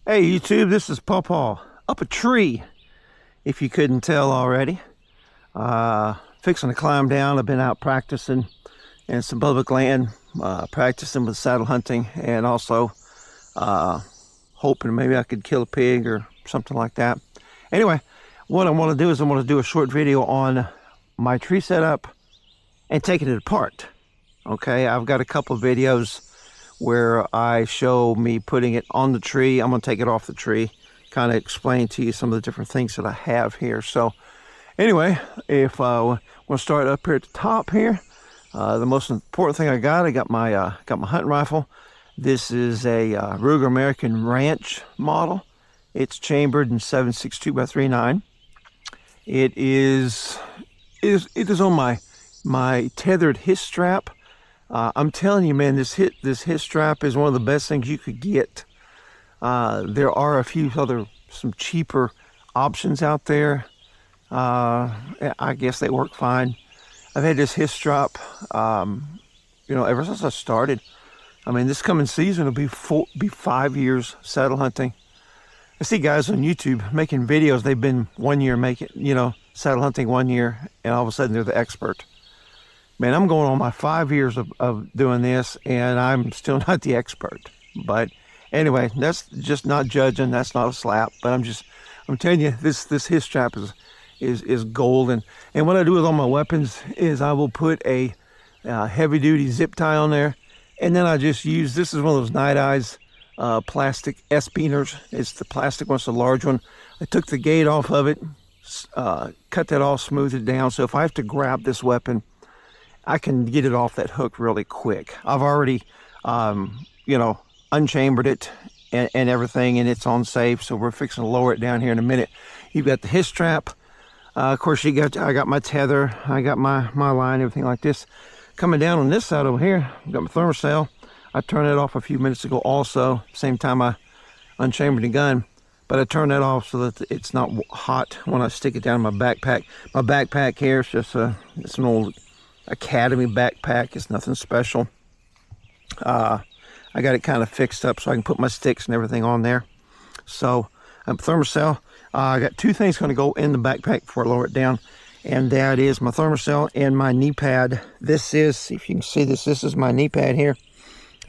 Hey YouTube, this is Pawpaw up a tree, if you couldn't tell already. Fixing to climb down. I've been out practicing in some public land, practicing with saddle hunting, and also hoping maybe I could kill a pig or something like that. Anyway, what I want to do is I want to do a short video on my tree setup and taking it apart. Okay, I've got a couple of videos where I show me putting it on the tree. I'm going to take it off the tree, kind of explain to you some of the different things that I have here. So anyway, if we'll start up here at the top here, the most important thing I got my hunting rifle. This is a Ruger American Ranch model. It's chambered in 7.62 by 3.9. It is on my tethered his strap. I'm telling you, man, this his strap is one of the best things you could get. There are a few some cheaper options out there. I guess they work fine. I've had this his strap, ever since I started. I mean, this coming season will be 5 years saddle hunting. I see guys on YouTube making videos. They've been 1 year making, saddle hunting 1 year, and all of a sudden they're the expert. Man, I'm going on my 5 years of doing this, and I'm still not the expert. But anyway, that's just not judging. That's not a slap. But I'm telling you, this his strap is golden. And what I do with all my weapons is I will put a heavy duty zip tie on there, and then I just use, this is one of those Night Eyes plastic S-beaners. It's the plastic one, it's the large one. I took the gate off of it, cut that off, smoothed it down. So if I have to grab this weapon, I can get it off that hook really quick. I've already, unchambered it and everything, and it's on safe. So we're fixing to lower it down here in a minute. You've got the his strap. Of course, I got my tether. I got my line, everything like this. Coming down on this side over here, I've got my thermocell. I turned it off a few minutes ago also. Same time I unchambered the gun. But I turned that off so that it's not hot when I stick it down in my backpack. My backpack here is just it's an old Academy backpack. It's nothing special. I got it kind of fixed up so I can put my sticks and everything on there. So thermocell. I got two things going to go in the backpack before I lower it down, and that is my thermocell and my knee pad. This is, if you can see this is my knee pad here.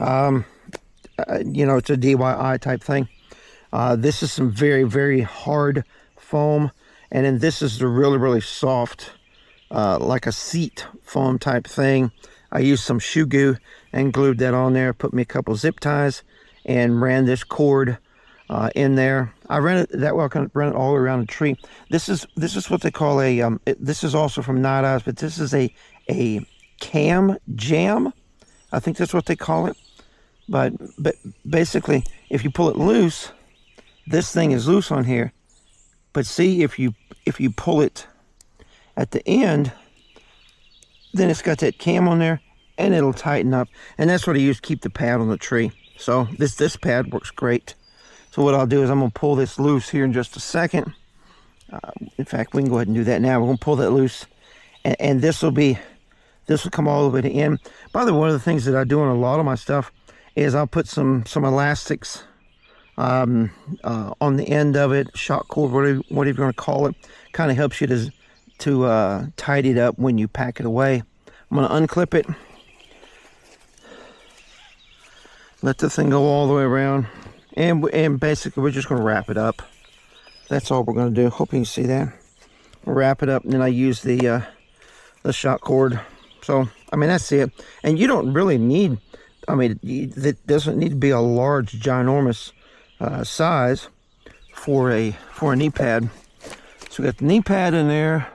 It's a DIY type thing. This is some very, very hard foam, and then this is the really, really soft, like a seat foam type thing. I used some shoe goo and glued that on there, put me a couple zip ties, and ran this cord in there. I ran it that way. I can run it all the way around the tree. This is what they call a this is also from Night Eyes, but this is a cam jam. I think that's what they call it. But basically, if you pull it loose, this thing is loose on here. But see, if you pull it at the end, then it's got that cam on there, and it'll tighten up. And that's what I use to keep the pad on the tree. So this pad works great. So what I'll do is I'm going to pull this loose here in just a second. In fact, we can go ahead and do that now. We're going to pull that loose, and this will come all the way to the end. By the way, one of the things that I do on a lot of my stuff is I'll put some elastics on the end of it, shock cord, whatever you're going to call it. Kind of helps you to tidy it up when you pack it away. I'm going to unclip it, let the thing go all the way around, and basically we're just going to wrap it up. That's all we're going to do. Hope you can see that. We'll wrap it up, and then I use the shock cord. So I mean, that's it. And you don't really need, it doesn't need to be a large, ginormous size for a knee pad. So we got the knee pad in there.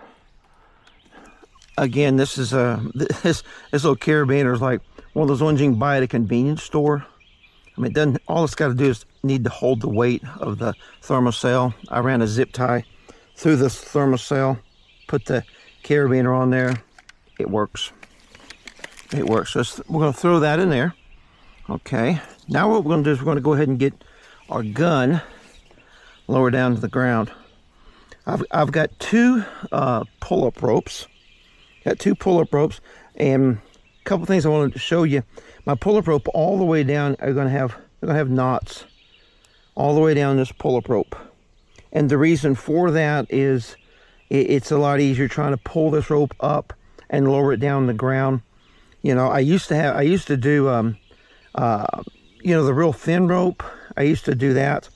Again, this is this little carabiner is like one of those ones you can buy at a convenience store. It doesn't. All it's got to do is need to hold the weight of the thermocell. I ran a zip tie through this thermocell, put the carabiner on there. It works. It works. So we're going to throw that in there. Okay. Now what we're going to do is we're going to go ahead and get our gun lower down to the ground. I've got two pull-up ropes. Got two pull-up ropes, and a couple things I wanted to show you. My pull-up rope all the way down are going to have knots all the way down this pull-up rope. And the reason for that is it's a lot easier trying to pull this rope up and lower it down the ground. You know, I used to do, you know, the real thin rope. I used to do that.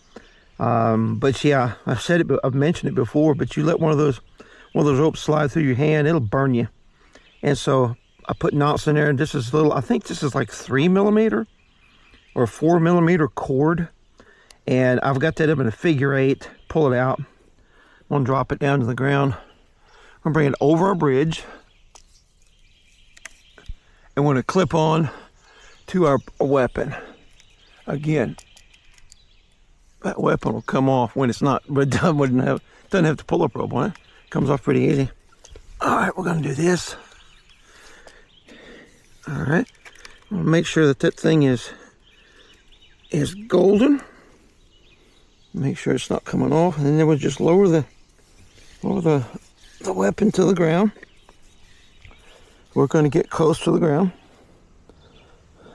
But yeah, I've mentioned it before, but you let one of those ropes slide through your hand, it'll burn you. And so I put knots in there, and this is little, I think this is like 3mm or 4mm cord. And I've got that up in a figure 8, pull it out. I'm gonna drop it down to the ground. I'm gonna bring it over a bridge. And we're gonna clip on to our weapon. Again, that weapon will come off when it's not, but it doesn't have the pull-up rope on it. Comes off pretty easy. All right, we're gonna do this. All right, I'm gonna make sure that thing is golden. Make sure it's not coming off, and then we'll just lower the weapon to the ground. We're going to get close to the ground.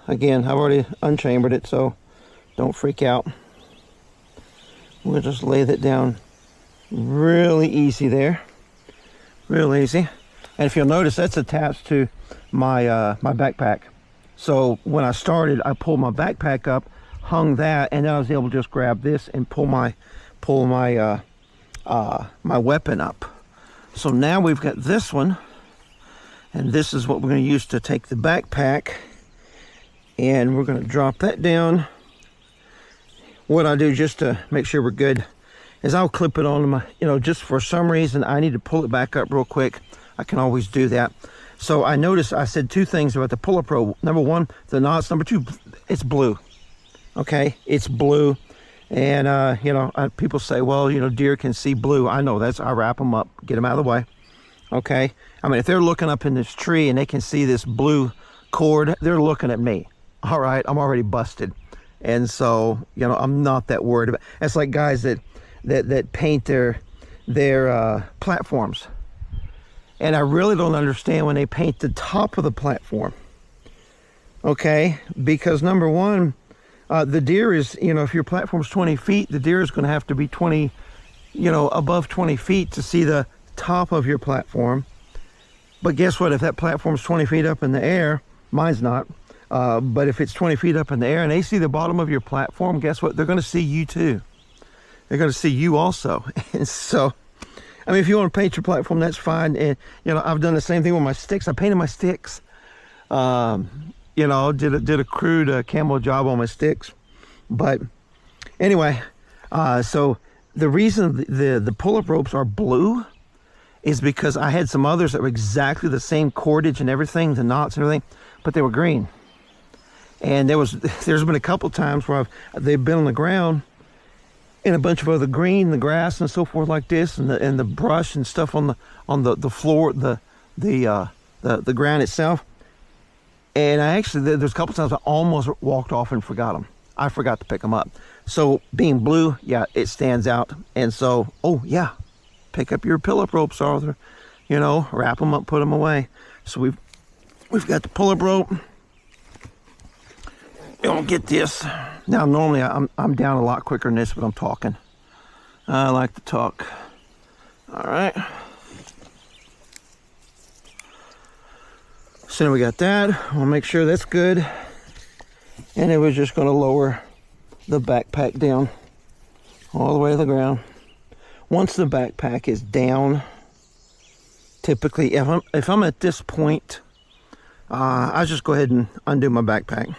Again, I've already unchambered it, so don't freak out. We'll just lay that down really easy there, real easy. And if you'll notice, that's attached to my my backpack. So when I started, I pulled my backpack up, hung that, and then I was able to just grab this and pull my my weapon up. So now we've got this one, and this is what we're going to use to take the backpack, and we're going to drop that down. What I do just to make sure we're good is I'll clip it onto my, you know, just for some reason I need to pull it back up real quick. I can always do that. So I noticed I said two things about the pull-up rope. Number one, the knots. Number two, it's blue. Okay, it's blue. And you know, people say, well, you know, deer can see blue. I know, I wrap them up, get them out of the way. Okay, I mean, if they're looking up in this tree and they can see this blue cord, they're looking at me. All right, I'm already busted. And so, you know, I'm not that worried about. It's like guys that paint their platforms. And I really don't understand when they paint the top of the platform. Okay, because number one, the deer is, you know, if your platform's 20 feet, the deer is going to have to be 20, you know, above 20 feet to see the top of your platform. But guess what? If that platform's 20 feet up in the air, mine's not, but if it's 20 feet up in the air and they see the bottom of your platform, guess what? They're going to see you too. They're going to see you also. And so, I mean, if you want to paint your platform, that's fine. And, you know, I've done the same thing with my sticks. I painted my sticks. You know, did a crude camo job on my sticks. But anyway, so the reason the pull-up ropes are blue is because I had some others that were exactly the same cordage and everything, the knots and everything, but they were green. And there's been a couple times where they've been on the ground and a bunch of other green, the grass and so forth like this, and the brush and stuff on the floor, the ground itself. And there's a couple times I almost walked off and forgot them. I forgot to pick them up. So being blue, yeah, it stands out. And so, oh yeah, pick up your pull-up ropes, Arthur. You know, wrap them up, put them away. So we've got the pull-up rope. Don't get this. Now normally I'm down a lot quicker than this, but I'm talking. I like to talk. All right. So now we got that. We'll make sure that's good. And then we're just going to lower the backpack down all the way to the ground. Once the backpack is down, typically if I'm at this point, I just go ahead and undo my backpack.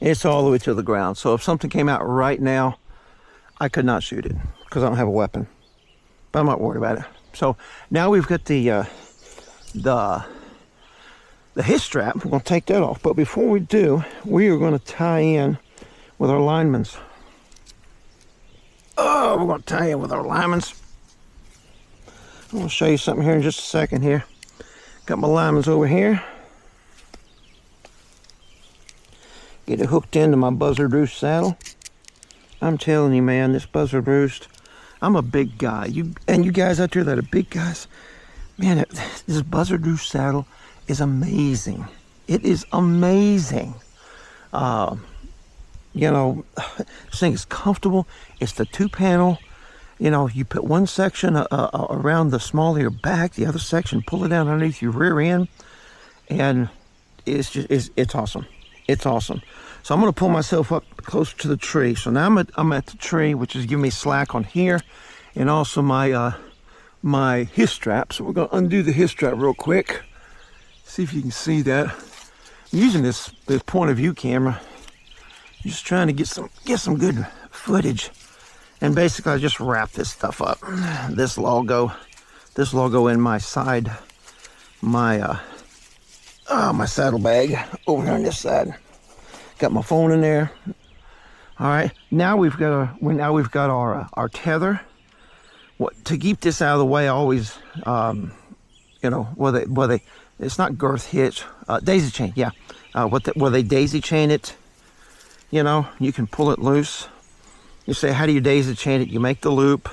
It's all the way to the ground. So if something came out right now, I could not shoot it because I don't have a weapon. But I'm not worried about it. So now we've got the hitch strap. We're going to take that off. But before we do, we are going to tie in with our linemans. Oh, we're going to tie in with our linemans. I'm going to show you something here in just a second here. Got my linemans over here. Get it hooked into my buzzard roost saddle. I'm telling you, man, this buzzard roost, I'm a big guy. You guys out there that are big guys, man, this buzzard roost saddle is amazing. It is amazing. You know, this thing is comfortable. It's the 2-panel. You know, you put one section around the small of your back, the other section, pull it down underneath your rear end, and it's awesome. It's awesome. So I'm going to pull myself up close to the tree. So now I'm at the tree, which is giving me slack on here, and also my my hip strap. So we're going to undo the hip strap real quick. See if you can see that. I'm using this point of view camera, just trying to get some good footage. And basically, I just wrap this stuff up. This logo in my side, my saddlebag over here on this side. Got my phone in there. All right, now we've got our tether. What to keep this out of the way? I always, you know, it's not girth hitch, daisy chain. Yeah, where they daisy chain it. You know, you can pull it loose. You say, how do you daisy chain it? You make the loop,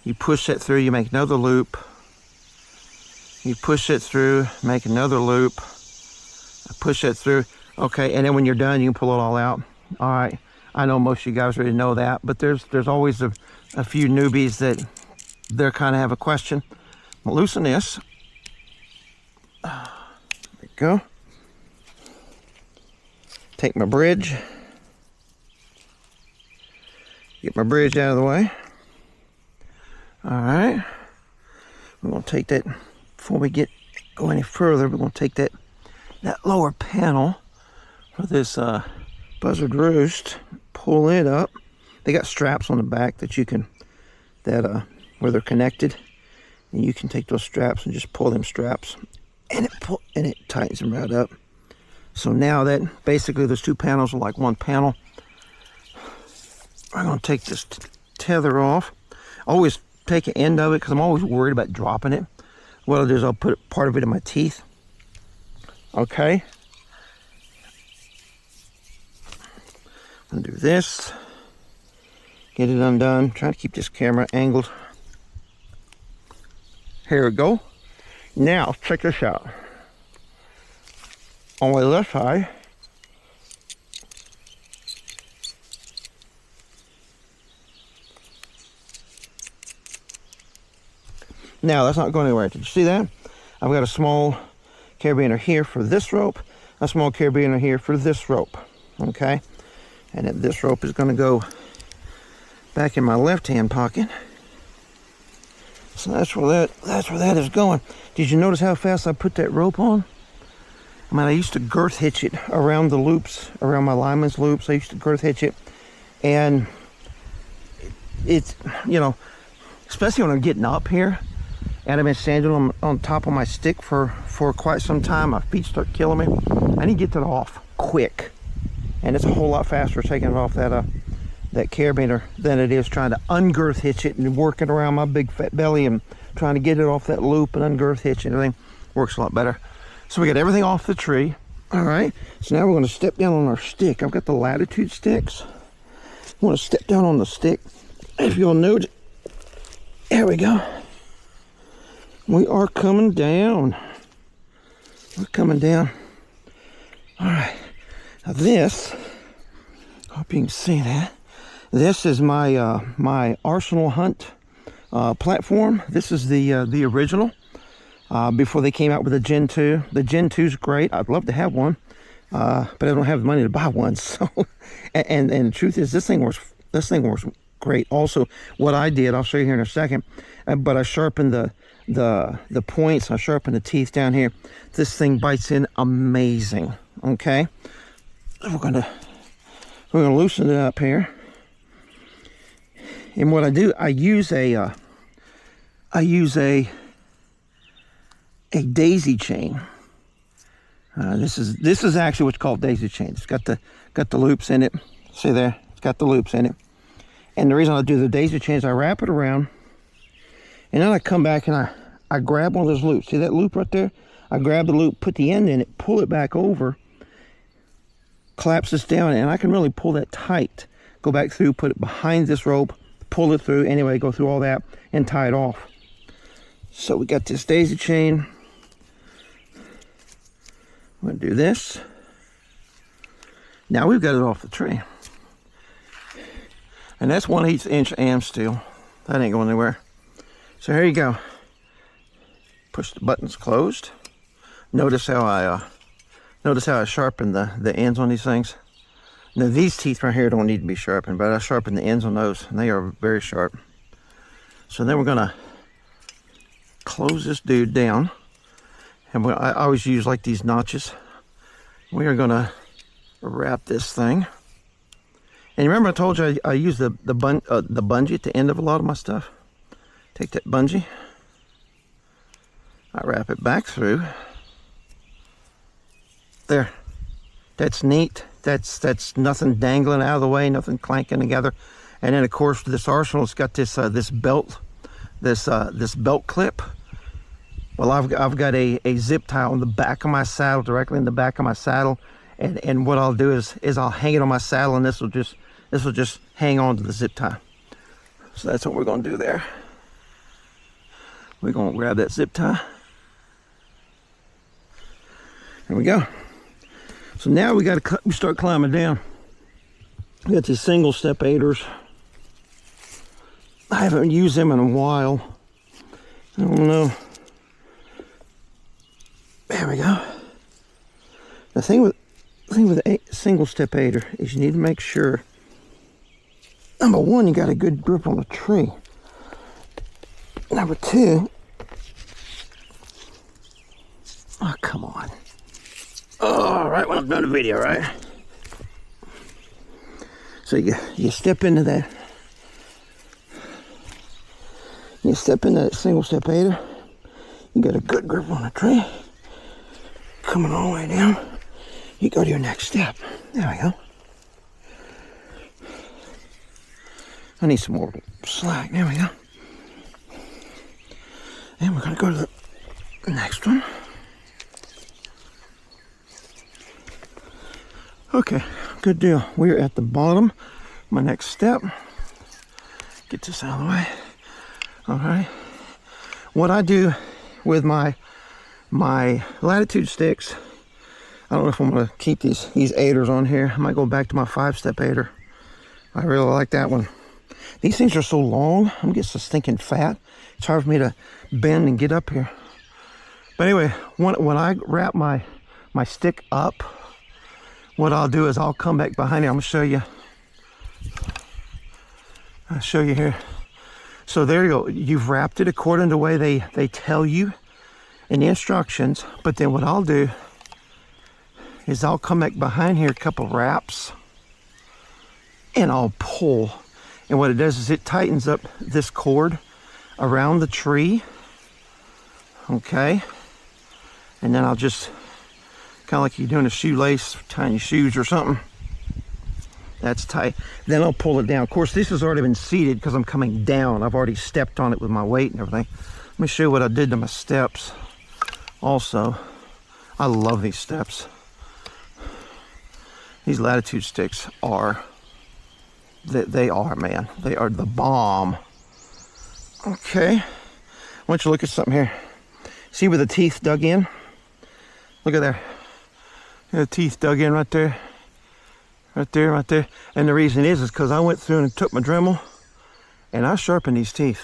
you push it through, you make another loop, you push it through, make another loop, push it through. Okay, and then when you're done, you can pull it all out. All right, I know most of you guys already know that, but there's always a few newbies that they're kind of have a question. I'll loosen this. There we go. Take my bridge. Get my bridge out of the way. All right. We're going to take that, before we go any further, we're going to take that lower panel for this buzzard roost, pull it up. They got straps on the back that you can, where they're connected. And you can take those straps and just pull them straps. And it tightens them right up. So now that, basically those 2 panels are like one panel. I'm going to take this tether off. Always take an end of it because I'm always worried about dropping it. What I'll do is I'll put part of it in my teeth. Okay. I'm going to do this. Get it undone. Trying to keep this camera angled. Here we go. Now, check this out. On my left side, now that's not going anywhere. Did you see that? I've got a small carabiner here for this rope, a small carabiner here for this rope. Okay, and then this rope is going to go back in my left-hand pocket. So that's where that is going. Did you notice how fast I put that rope on? I mean, I used to girth hitch it around the loops, around my lineman's loops. I used to girth hitch it, and it's, you know, especially when I'm getting up here, and I've been standing on top of my stick for quite some time. My feet start killing me. I need to get that off quick, and it's a whole lot faster taking it off that carabiner than it is trying to ungirth hitch it and working around my big fat belly and trying to get it off that loop and ungirth hitch and everything. Works a lot better. So we got everything off the tree. All right, so now we're going to step down on our stick. I've got the latitude sticks. I want to step down on the stick. If you'll note, there we go. We are coming down. We're coming down. All right, now this, I hope you can see that. This is my my Arsenal Hunt platform. This is the original. Before they came out with the Gen 2. The Gen 2 is great. I'd love to have one, but I don't have the money to buy one. So, and the truth is, this thing works great. Also, what I did, I'll show you here in a second, but I sharpened the points. I sharpened the teeth down here. This thing bites in amazing. Okay, we're gonna loosen it up here. And what I do, I use a daisy chain. This is actually what's called daisy chain. It's got the loops in it. See there? It's got the loops in it. And the reason I do the daisy chain is I wrap it around, and then I come back and I grab one of those loops. See that loop right there? I grab the loop, put the end in it, pull it back over, collapse this down, and I can really pull that tight. Go back through, put it behind this rope, pull it through. Anyway, go through all that and tie it off. So we got this daisy chain. I'm going to do this. Now we've got it off the tree. And that's 1/8 inch am steel. That ain't going anywhere. So here you go. Push the buttons closed. Notice how I sharpened the ends on these things. Now these teeth right here don't need to be sharpened, but I sharpened the ends on those, and they are very sharp. So then we're gonna close this dude down, and I always use like these notches. We are gonna wrap this thing. And remember I told you I use the bungee at the end of a lot of my stuff. Take that bungee, I wrap it back through. There, that's neat. That's nothing dangling out of the way, nothing clanking together. And then of course this arsenal's got this this belt clip. Well, I've got a zip tie on the back of my saddle, directly in the back of my saddle, and what I'll do is I'll hang it on my saddle, and this will just hang on to the zip tie. So that's what we're gonna do there. We're gonna grab that zip tie. There we go. So now we start climbing down. We got these single step 8ers. I haven't used them in a while. I don't know. There we go. The thing with a single step 8er is you need to make sure, number one, you got a good grip on the tree. Number two, oh come on. Oh, right when I'm done the video, right? So you step into that. You step into that single step 8er. You got a good grip on the tree. Coming all the way down. You go to your next step. There we go. I need some more slack. There we go. And we're gonna go to the next one. Okay, good deal. We're at the bottom. My next step. Get this out of the way. All right. What I do with my latitude sticks, I don't know if I'm gonna keep these 8ers on here. I might go back to my 5-step 8er. I really like that one. These things are so long, I'm getting so stinking fat. It's hard for me to bend and get up here. But anyway, when I wrap my stick up, what I'll do is I'll come back behind here. I'm gonna show you. I'll show you here. So there you go. You've wrapped it according to the way they tell you in the instructions. But then what I'll do is I'll come back behind here a couple wraps, and I'll pull. And what it does is it tightens up this cord around the tree. Okay. And then I'll just, kind of like you're doing a shoelace, tying your shoes or something. That's tight. Then I'll pull it down. Of course, this has already been seated because I'm coming down. I've already stepped on it with my weight and everything. Let me show you what I did to my steps. Also, I love these steps. These latitude sticks are, they are, man. They are the bomb. Okay. I want you to look at something here. See where the teeth dug in? Look at there. The teeth dug in right there. Right there, right there. And the reason is because I went through and took my Dremel and I sharpened these teeth.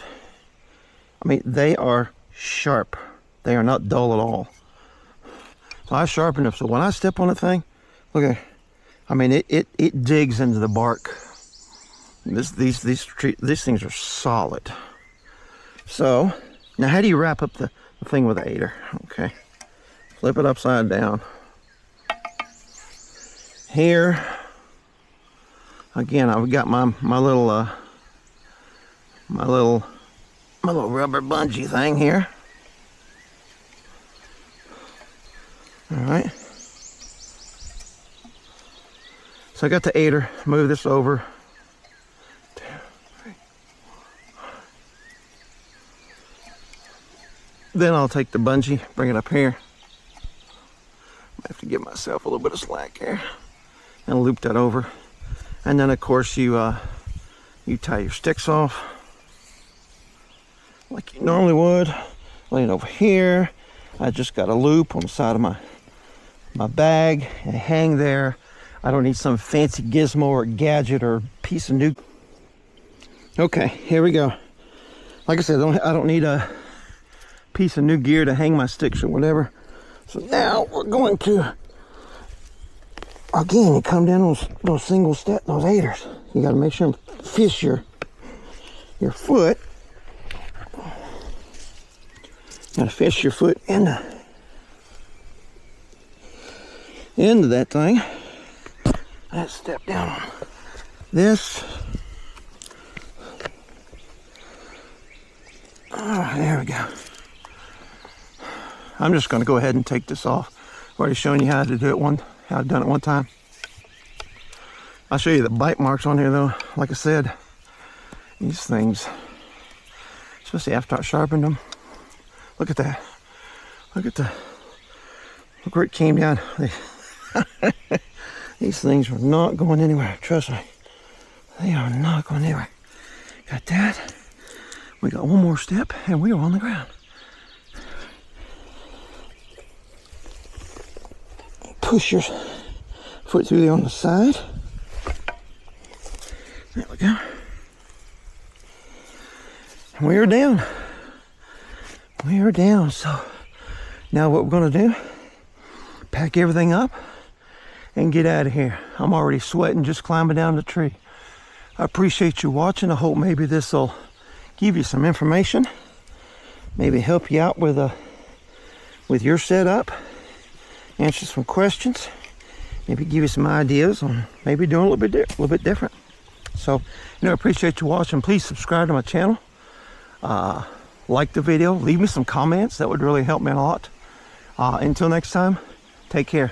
I mean, they are sharp. They are not dull at all. So I sharpened them. So when I step on the thing, look at, I mean, it digs into the bark. These things are solid. So now how do you wrap up the thing with an 8er? Okay. Flip it upside down. Here, again, I've got my little rubber bungee thing here. All right. So I got the 8er. Move this over. 2, 3. Then I'll take the bungee, bring it up here. I have to give myself a little bit of slack here. And loop that over. And then of course you tie your sticks off like you normally would. Lay it over here. I just got a loop on the side of my bag and hang there. I don't need some fancy gizmo or gadget or piece of new. Okay, here we go. Like I said, I don't need a piece of new gear to hang my sticks or whatever. So now we're going to, again, you come down those single step, those aiders. You got to make sure and fish your foot. Got to fish your foot into that thing. Let's step down on this. Oh, there we go. I'm just going to go ahead and take this off. I've already shown you how to do it how I've done it one time. I'll show you the bite marks on here though. Like I said, these things, especially after I sharpened them. Look at that. Look where it came down. These things are not going anywhere. Trust me. They are not going anywhere. Got that. We got one more step and we are on the ground. Push your foot through there on the side. There we go. And we are down. We are down. So now what we're going to do, pack everything up and get out of here. I'm already sweating just climbing down the tree. I appreciate you watching. I hope maybe this will give you some information, maybe help you out with your setup, answer some questions, maybe give you some ideas on maybe doing a little bit different. So, I appreciate you watching. Please subscribe to my channel. Like the video, leave me some comments. That would really help me a lot. Until next time, take care.